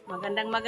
Magandang mag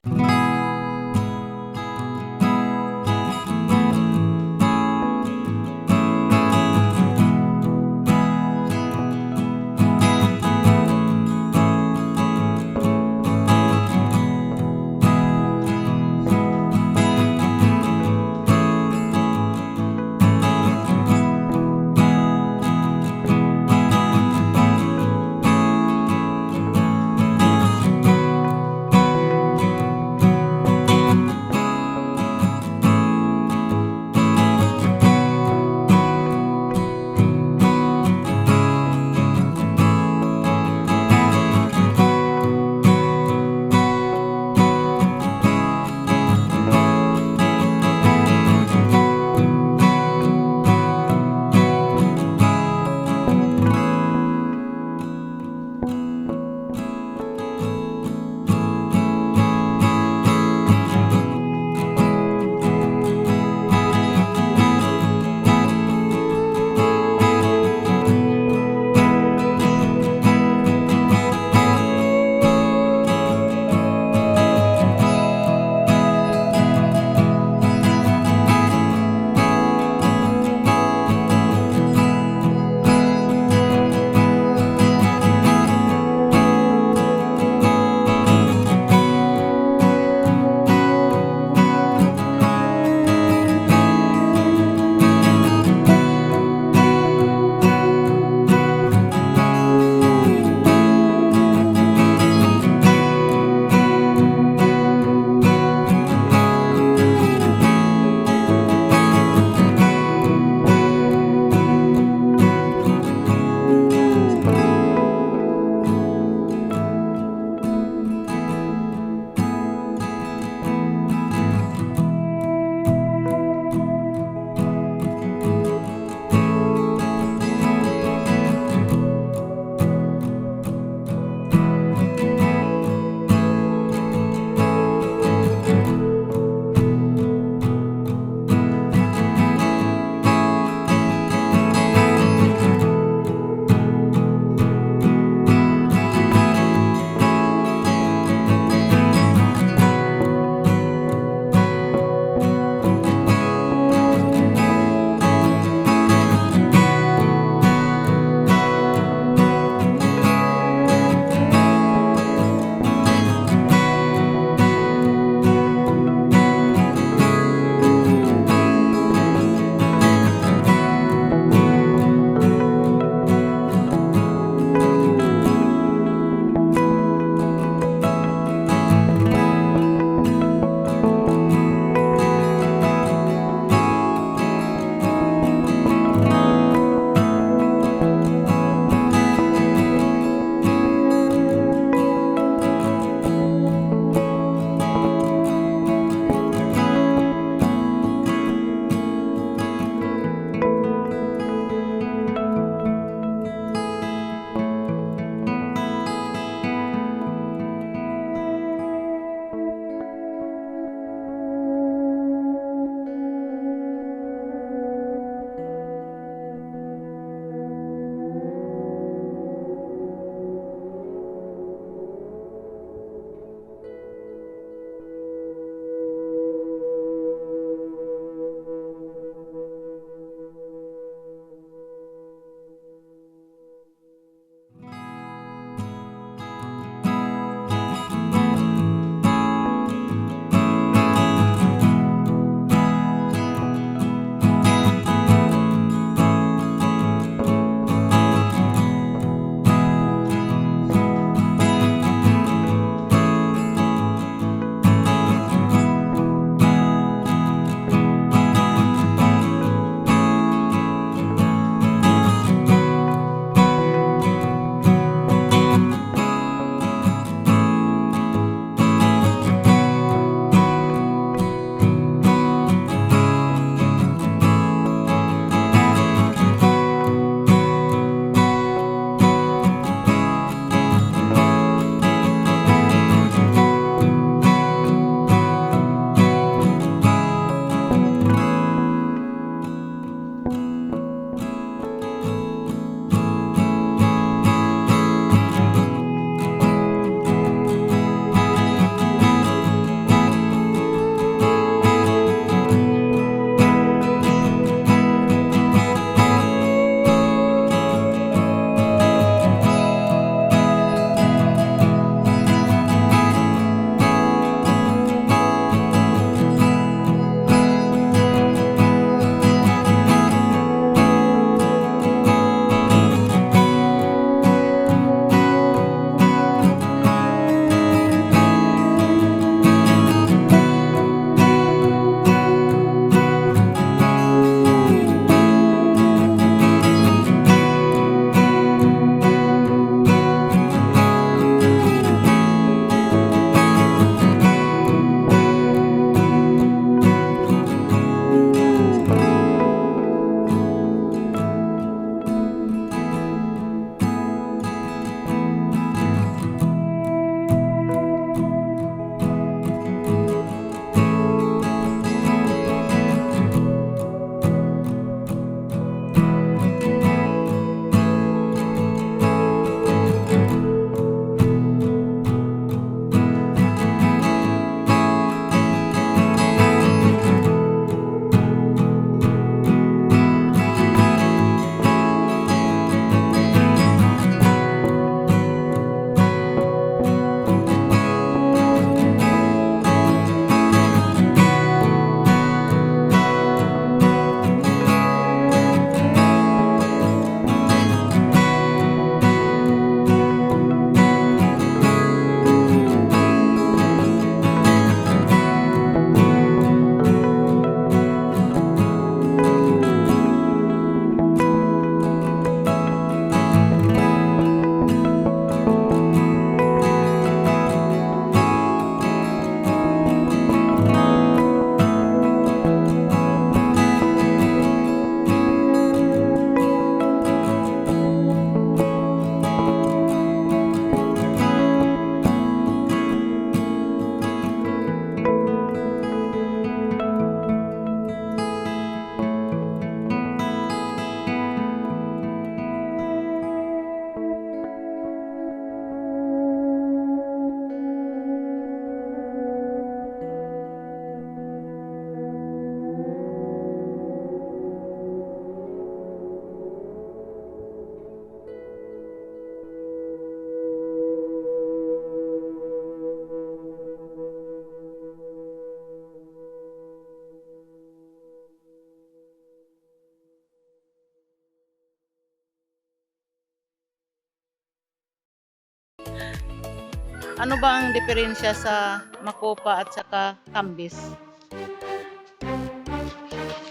Ano ba ang diferensya sa makopa at saka kambis?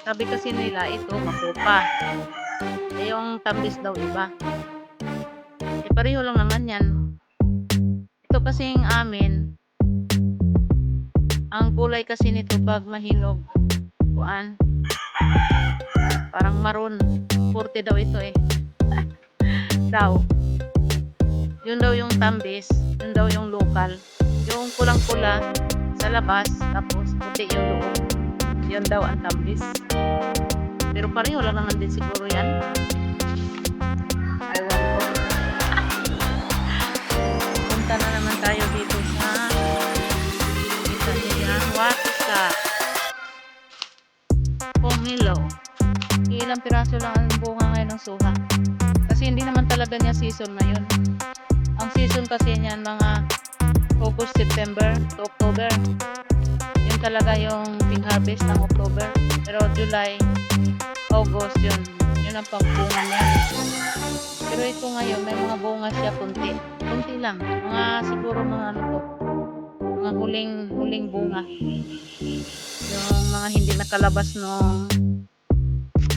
Sabi kasi nila ito makopa. Yung kambis daw iba. Pareho lang naman yan. Ito kasing amin, ang kulay kasi nito pag mahinog, kuan, parang maroon. Puti daw ito daw. Yun daw yung tambis, yun daw yung local. Yung kulang-pula sa labas, tapos puti yung loob. Yun daw ang tambis. Pero pareho lang naman din siguro yan. Ewan ko. Punta na naman tayo dito sa isa niyang Wakisa. Pomelo. Ilang piraso lang ang bunga ngayon ng suha. Kasi hindi naman talaga niya season ngayon. Ang season kasi niyan mga August, September to October. Yun talaga yung pink harvest ng October. Pero July, August yun. Yun ang pagbunga niya. Pero ito ngayon, may mga bunga siya kunti. Kunti lang. Mga siguro mga ano to. Mga huling bunga. Yung mga hindi nakalabas nung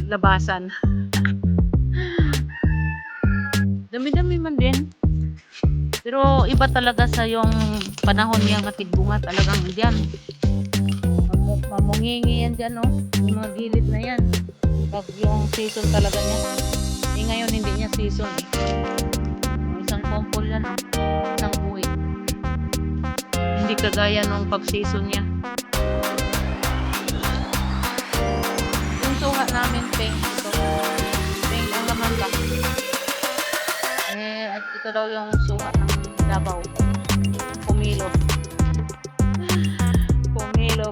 labasan. Dami-dami man din. Pero iba talaga sa yung panahon niyang bunga talagang diyan. Mamungingi yan dyan, no? Yung mga gilid na yan. Pag yung season talaga niya. Ngayon hindi niya season Isang pompol yan, no? Isang buwi. Hindi kagaya nung pag season niya. Yung suha namin, pink. Pink ang laman ba? At ito daw yung suha ng Davao. Pomelo.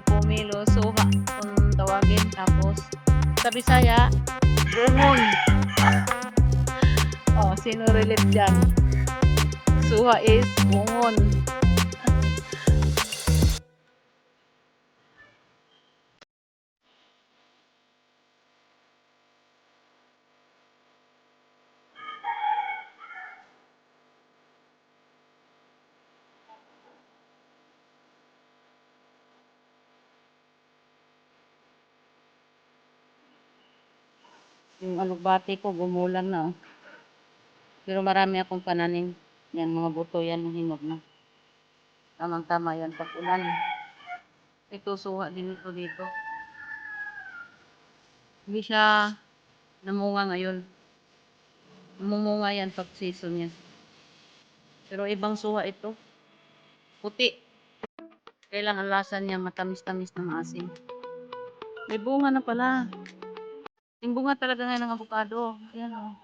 Pomelo, suha. Kung tawagin. Tapos, sa Bisaya, bungon. Sino relate dyan? Suha is bungon. Yung alugbati ko, gumulang na. Pero marami akong pananim. Yan, mga buto yan, hinog na. Tamang-tama yan pag ulan. Ito, suha din ito dito. Hindi siya namunga ngayon. Namumunga yan pag season yan. Pero ibang suha ito. Puti. Kailangan ang lasa niya matamis-tamis na maasim. May bunga na pala. Yung bunga talaga ngayon ng avocado. Ayan o.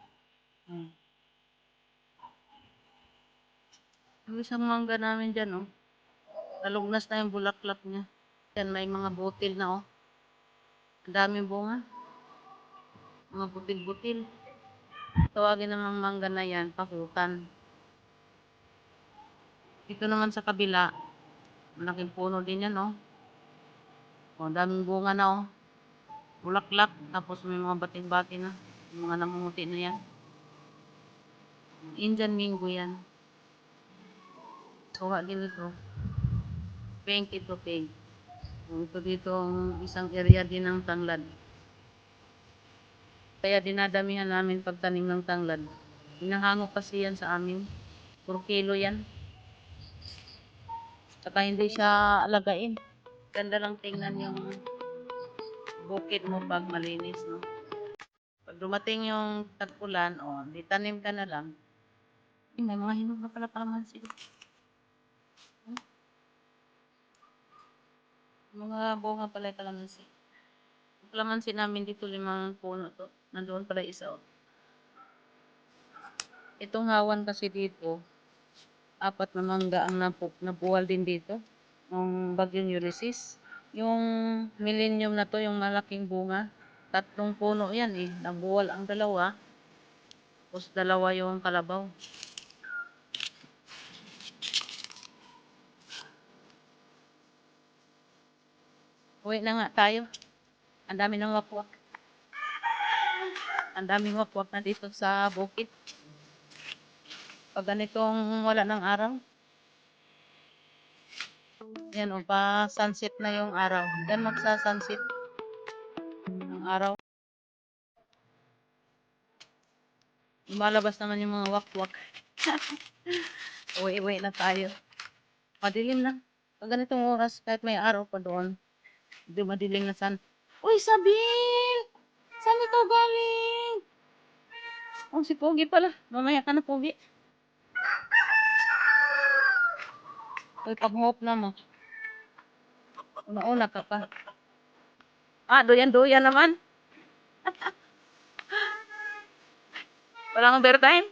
Yung isang mangga namin dyan o. Talugnas na yung bulaklak niya. Yan, may mga butil na o. Ang daming bunga. Mga butil-butil. Tawagin namang mangga na yan, pakutan. Ito naman sa kabila, malaking puno din yan, oh. Daming bunga na, oh. Bulaklak, tapos may mga bating-bati na. Mga namumuti na yan. Indian mingo yan. Suha din ito. Pink ito, pink. Ito dito ang isang area din ng tanglad. Kaya dinadamihan namin pagtanim ng tanglad. Hinahango kasi yan sa amin. 4 kilo yan. Saka hindi siya alagain. Ganda lang tingnan yung bukid mo pag malinis, no? Pag dumating yung tag-ulan, di tanim ka na lang. May mga hinog na pala kalamansi. Mga bunga pala yung kalamansi. Yung kalamansi namin dito 5 puno to. Nandoon pala isa. Itong hawan kasi dito, 4 na mangga ang nabuwal din dito. Nung bagyong Ulysses. Yung millennium na to, yung malaking bunga. 3 puno yan Nabuwal ang 2. Tapos 2 yung kalabaw. Uwi na nga tayo. Ang dami ng wakwak. Ang daming wakwak na dito sa bukid. Pag ganitong wala ng araw. Yan o, pa sunset na yung araw. Yan magsa-sunset ang araw. Lumalabas naman yung mga wakwak. Uwi-uwi na tayo. Madilim na. Pag ganitong oras, kahit may araw pa doon, hindi madilim na san. Uy, Sabil! Saan ikaw galing? Oh, si Pogi pala. Mamaya ka na, Pogi. Uy, pag-hope na mo. Una-una ka pa. Ah, doyan-doyan naman. Walang overtime?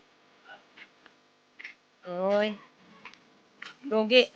Uy. Pogi.